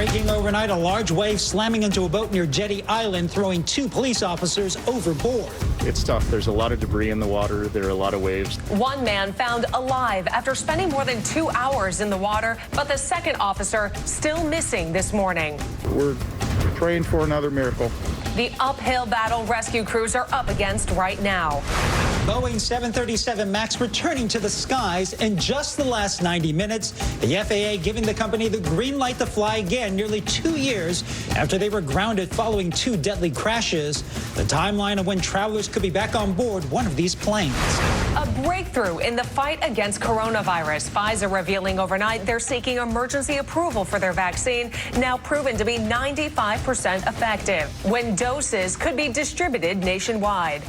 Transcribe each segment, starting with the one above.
Breaking overnight, a large wave slamming into a boat near Jetty Island, throwing 2 police officers overboard. It's tough. There's a lot of debris in the water. There are a lot of waves. One man found alive after spending more than 2 hours in the water, but the second officer still missing this morning. We're praying for another miracle. The uphill battle rescue crews are up against right now. Boeing 737 MAX returning to the skies in just the last 90 minutes. The FAA giving the company the green light to fly again nearly 2 years after they were grounded following 2 deadly crashes. The timeline of when travelers could be back on board one of these planes. A breakthrough in the fight against coronavirus. Pfizer revealing overnight they're seeking emergency approval for their vaccine, now proven to be 95% effective, when doses could be distributed nationwide.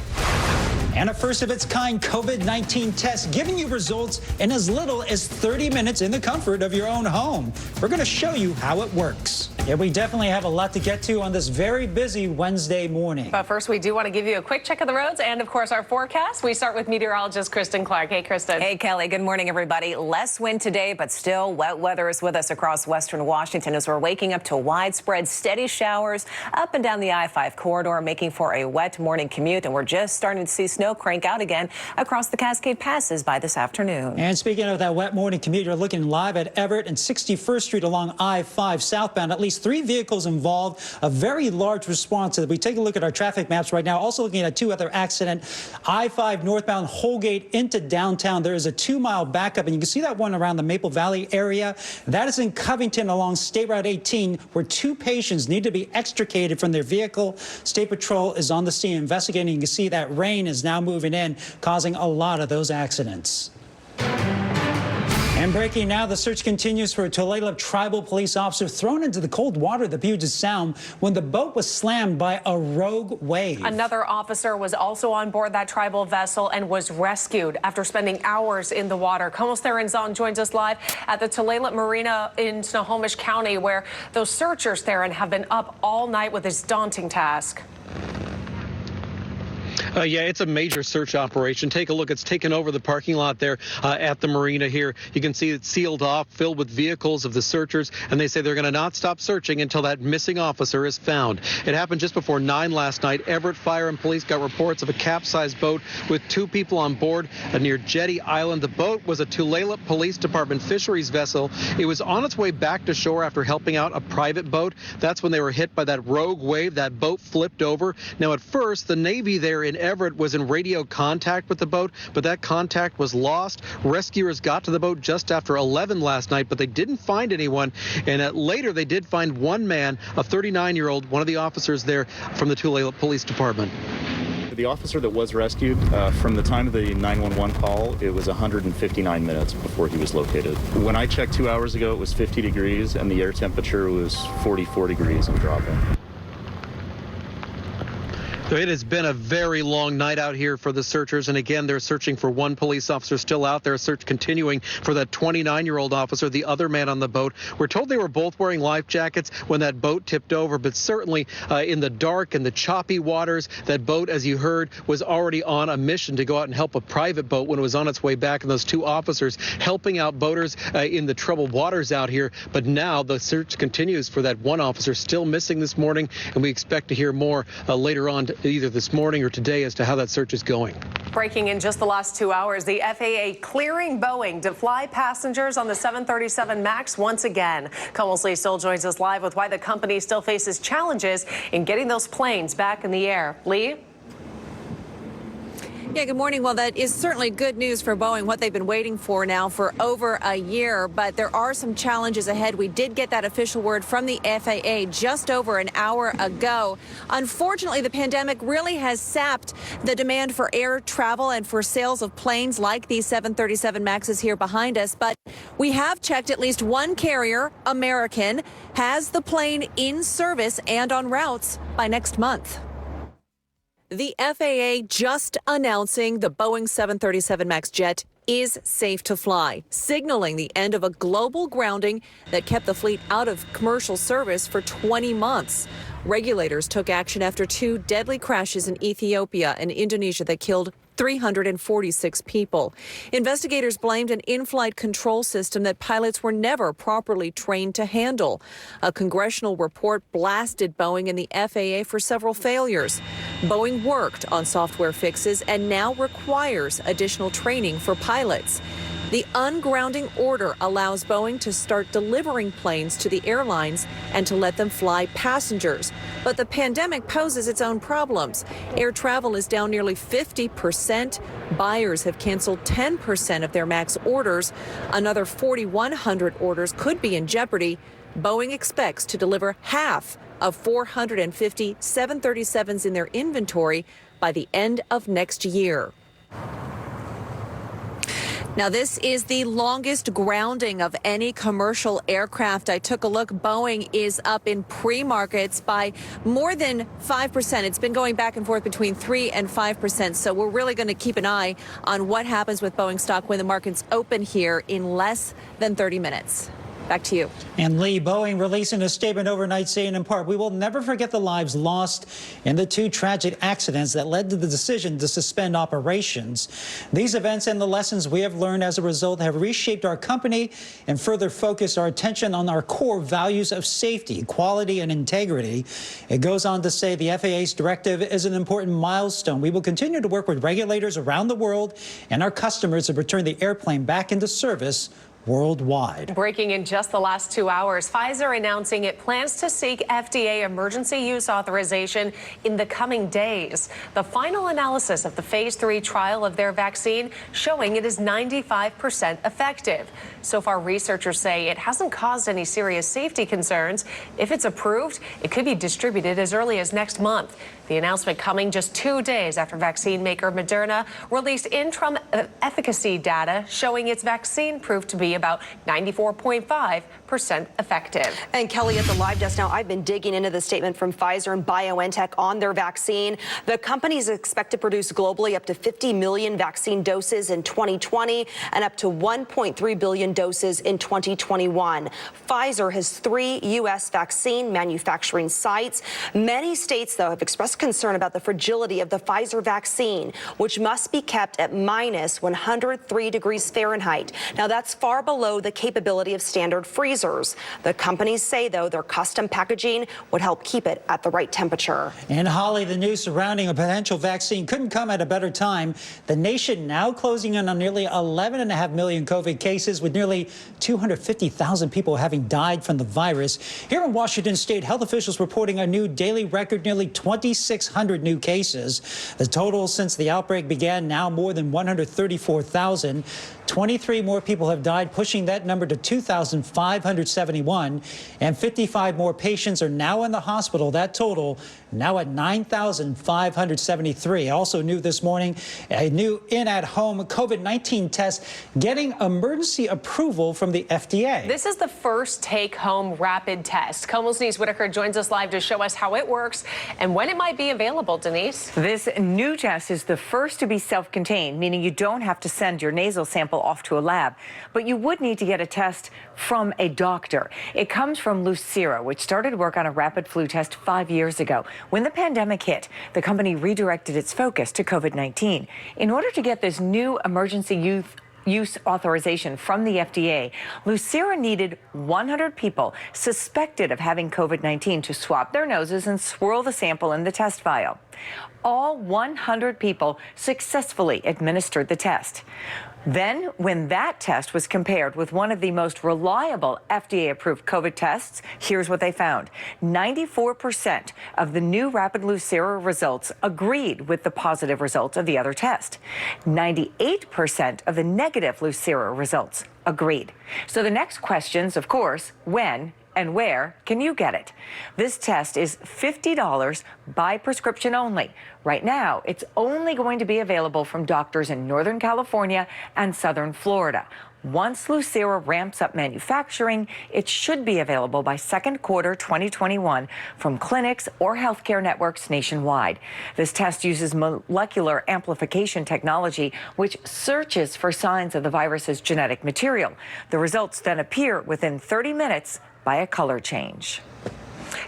And a first-of-its-kind COVID-19 test giving you results in as little as 30 minutes in the comfort of your own home. We're going to show you how it works. Yeah, we definitely have a lot to get to on this very busy Wednesday morning. But first, we do want to give you a quick check of the roads and, of course, our forecast. We start with meteorologist Kristen Clark. Hey, Kristen. Hey, Kelly. Good morning, everybody. Less wind today, but still wet weather is with us across western Washington as we're waking up to widespread steady showers up and down the I-5 corridor, making for a wet morning commute. And we're just starting to see snow crank out again across the Cascade Passes by this afternoon. And speaking of that wet morning commute, you're looking live at Everett and 61st Street along I-5 southbound. At least 3 vehicles involved, a very large response. We take a look at our traffic maps right now. Also looking at 2 other accidents. I-5 northbound Holgate into downtown. There is a 2-mile backup, and you can see that one around the Maple Valley area. That is in Covington along State Route 18, where 2 patients need to be extricated from their vehicle. State Patrol is on the scene investigating. You can see that rain is now moving in, causing a lot of those accidents. And breaking now, the search continues for a Tulalip tribal police officer thrown into the cold water of the Puget Sound when the boat was slammed by a rogue wave. Another officer was also on board that tribal vessel and was rescued after spending hours in the water. Como Theron joins us live at the Tulalip Marina in Snohomish County, where those searchers, Theron, have been up all night with this daunting task. Yeah, it's a major search operation. Take a look. It's taken over the parking lot there at the marina here. You can see it's sealed off, filled with vehicles of the searchers, and they say they're going to not stop searching until that missing officer is found. It happened just before 9 last night. Everett Fire and Police got reports of a capsized boat with 2 people on board near Jetty Island. The boat was a Tulalip Police Department fisheries vessel. It was on its way back to shore after helping out a private boat. That's when they were hit by that rogue wave. That boat flipped over. Now, at first, the Navy there in Everett was in radio contact with the boat, but that contact was lost. Rescuers got to the boat just after 11 last night, but they didn't find anyone. And later, they did find one man, a 39-year-old, one of the officers there from the Tulalip Police Department. The officer that was rescued, from the time of the 911 call, it was 159 minutes before he was located. When I checked 2 hours ago, it was 50 degrees, and the air temperature was 44 degrees and dropping. It has been a very long night out here for the searchers, and again, they're searching for one police officer still out there. Search continuing for that 29-year-old officer, the other man on the boat. We're told they were both wearing life jackets when that boat tipped over, but certainly in the dark and the choppy waters, that boat, as you heard, was already on a mission to go out and help a private boat when it was on its way back, and those 2 officers helping out boaters in the troubled waters out here. But now the search continues for that one officer still missing this morning, and we expect to hear more later on either this morning or today as to how that search is going. Breaking in just the last 2 hours, the FAA clearing Boeing to fly passengers on the 737 MAX once again. Comel's Lee still joins us live with why the company still faces challenges in getting those planes back in the air. Lee? Yeah, good morning. Well, that is certainly good news for Boeing, what they've been waiting for now for over a year. But there are some challenges ahead. We did get that official word from the FAA just over an hour ago. Unfortunately, the pandemic really has sapped the demand for air travel and for sales of planes like these 737 MAXs here behind us. But we have checked at least one carrier, American, has the plane in service and on routes by next month. The FAA just announcing the Boeing 737 MAX jet is safe to fly, signaling the end of a global grounding that kept the fleet out of commercial service for 20 months. Regulators took action after 2 deadly crashes in Ethiopia and Indonesia that killed 346 people. Investigators blamed an in-flight control system that pilots were never properly trained to handle. A congressional report blasted Boeing and the FAA for several failures. Boeing worked on software fixes and now requires additional training for pilots. The ungrounding order allows Boeing to start delivering planes to the airlines and to let them fly passengers. But the pandemic poses its own problems. Air travel is down nearly 50%. Buyers have canceled 10% of their MAX orders. Another 4,100 orders could be in jeopardy. Boeing expects to deliver half of 450 737s in their inventory by the end of next year. Now, this is the longest grounding of any commercial aircraft. I took a look. Boeing is up in pre-markets by more than 5%. It's been going back and forth between 3 and 5%. So we're really going to keep an eye on what happens with Boeing stock when the markets open here in less than 30 minutes. Back to you. And Lee, Boeing releasing a statement overnight saying in part, we will never forget the lives lost in the 2 tragic accidents that led to the decision to suspend operations. These events and the lessons we have learned as a result have reshaped our company and further focused our attention on our core values of safety, quality, and integrity. It goes on to say the FAA's directive is an important milestone. We will continue to work with regulators around the world and our customers to return the airplane back into service worldwide. Breaking in just the last 2 hours, Pfizer announcing it plans to seek FDA emergency use authorization in the coming days. The final analysis of the phase 3 trial of their vaccine showing it is 95% effective. So far, researchers say it hasn't caused any serious safety concerns. If it's approved, it could be distributed as early as next month. The announcement coming just 2 days after vaccine maker Moderna released interim efficacy data showing its vaccine proved to be about 94.5% effective. And Kelly, at the live desk now, I've been digging into the statement from Pfizer and BioNTech on their vaccine. The companies expect to produce globally up to 50 million vaccine doses in 2020 and up to 1.3 billion doses in 2021. Pfizer has 3 U.S. vaccine manufacturing sites. Many states, though, have expressed concern about the fragility of the Pfizer vaccine, which must be kept at minus 103 degrees Fahrenheit. Now, that's far below the capability of standard freezers. The companies say, though, their custom packaging would help keep it at the right temperature. And Holly, the news surrounding a potential vaccine couldn't come at a better time. The nation now closing in on nearly 11.5 million COVID cases, with nearly 250,000 people having died from the virus. Here in Washington state, health officials reporting a new daily record, nearly 2,600 new cases. The total since the outbreak began now more than 134,000. 23 more people have died, pushing that number to 2,571, and 55 more patients are now in the hospital. That total now at 9,573. Also new this morning, a new in-at-home COVID-19 test getting emergency approval from the FDA. This is the first take-home rapid test. KOMO's Denise Whitaker joins us live to show us how it works and when it might be available. Denise? This new test is the first to be self-contained, meaning you don't have to send your nasal sample off to a lab, but you would need to get a test from a doctor. It comes from Lucira, which started work on a rapid flu test 5 years ago. When the pandemic hit, the company redirected its focus to COVID-19. In order to get this new emergency use authorization from the FDA, Lucira needed 100 people suspected of having COVID-19 to swab their noses and swirl the sample in the test vial. All 100 people successfully administered the test. Then, when that test was compared with one of the most reliable FDA-approved COVID tests, here's what they found. 94% of the new rapid Lucira results agreed with the positive results of the other test. 98% of the negative Lucira results agreed. So the next questions, of course, when and where can you get it? This test is $50 by prescription only. Right now, it's only going to be available from doctors in Northern California and Southern Florida. Once Lucira ramps up manufacturing, it should be available by second quarter 2021 from clinics or healthcare networks nationwide. This test uses molecular amplification technology, which searches for signs of the virus's genetic material. The results then appear within 30 minutes by a color change.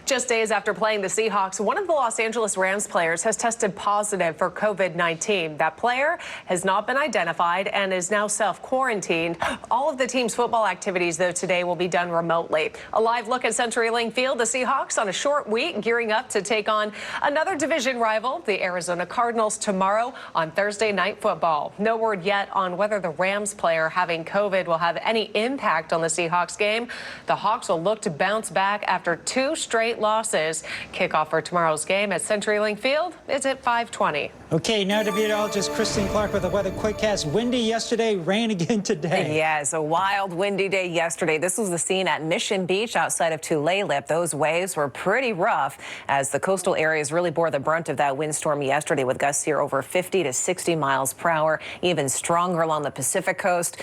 Just days after playing the Seahawks, one of the Los Angeles Rams players has tested positive for COVID-19. That player has not been identified and is now self-quarantined. All of the team's football activities, though, today will be done remotely. A live look at CenturyLink Field, the Seahawks on a short week gearing up to take on another division rival, the Arizona Cardinals, tomorrow on Thursday Night Football. No word yet on whether the Rams player having COVID will have any impact on the Seahawks game. The Hawks will look to bounce back after 2 straight losses. Kickoff for tomorrow's game at CenturyLink Field is at 5:20. Okay, now to meteorologist Kristen Clark with a weather quickcast. Windy yesterday, rain again today. Yes, a wild, windy day yesterday. This was the scene at Mission Beach outside of Tulalip. Those waves were pretty rough as the coastal areas really bore the brunt of that windstorm yesterday, with gusts here over 50 to 60 miles per hour, even stronger along the Pacific coast.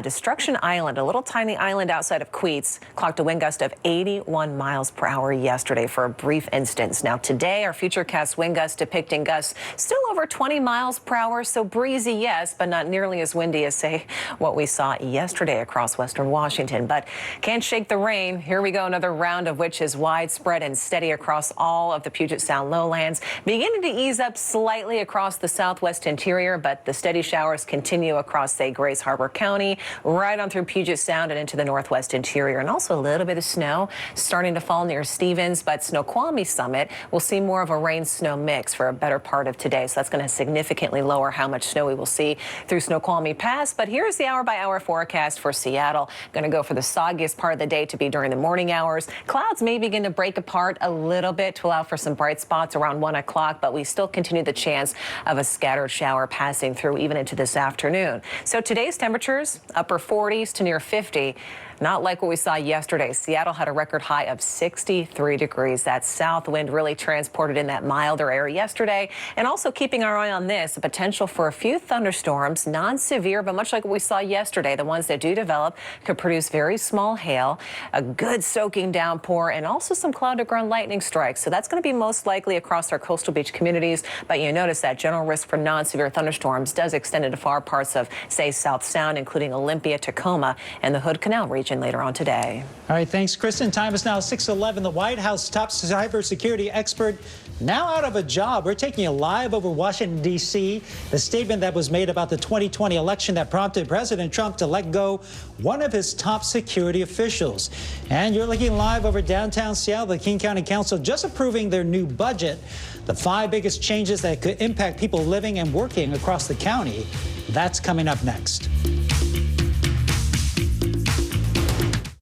Destruction Island, a little tiny island outside of Queets, clocked a wind gust of 81 miles per hour yesterday for a brief instance. Now today, our futurecast wind gusts depicting gusts still over 20 miles per hour, so breezy, yes, but not nearly as windy as, say, what we saw yesterday across western Washington. But can't shake the rain. Here we go, another round of which is widespread and steady across all of the Puget Sound lowlands, beginning to ease up slightly across the southwest interior, but the steady showers continue across, say, Grace Harbor County, right on through Puget Sound and into the northwest interior, and also a little bit of snow starting to fall near Stevens, but Snoqualmie Summit will see more of a rain-snow mix for a better part of today, so that's going to significantly lower how much snow we will see through Snoqualmie Pass. But here's the hour-by-hour forecast for Seattle. Going to go for the soggiest part of the day to be during the morning hours. Clouds may begin to break apart a little bit to allow for some bright spots around 1 o'clock, but we still continue the chance of a scattered shower passing through even into this afternoon. So today's temperatures, upper 40s to near 50. Not like what we saw yesterday. Seattle had a record high of 63 degrees. That south wind really transported in that milder air yesterday. And also keeping our eye on this, the potential for a few thunderstorms, non-severe, but much like what we saw yesterday, the ones that do develop could produce very small hail, a good soaking downpour, and also some cloud-to-ground lightning strikes. So that's going to be most likely across our coastal beach communities. But you notice that general risk for non-severe thunderstorms does extend into far parts of, say, South Sound, including Olympia, Tacoma, and the Hood Canal region later on today. All right, thanks, Kristen. Time is now 6:11. The White House top cybersecurity expert now out of a job. We're taking you live over Washington, D.C. The statement that was made about the 2020 election that prompted President Trump to let go one of his top security officials. And you're looking live over downtown Seattle. The King County Council just approving their new budget. The 5 biggest changes that could impact people living and working across the county. That's coming up next.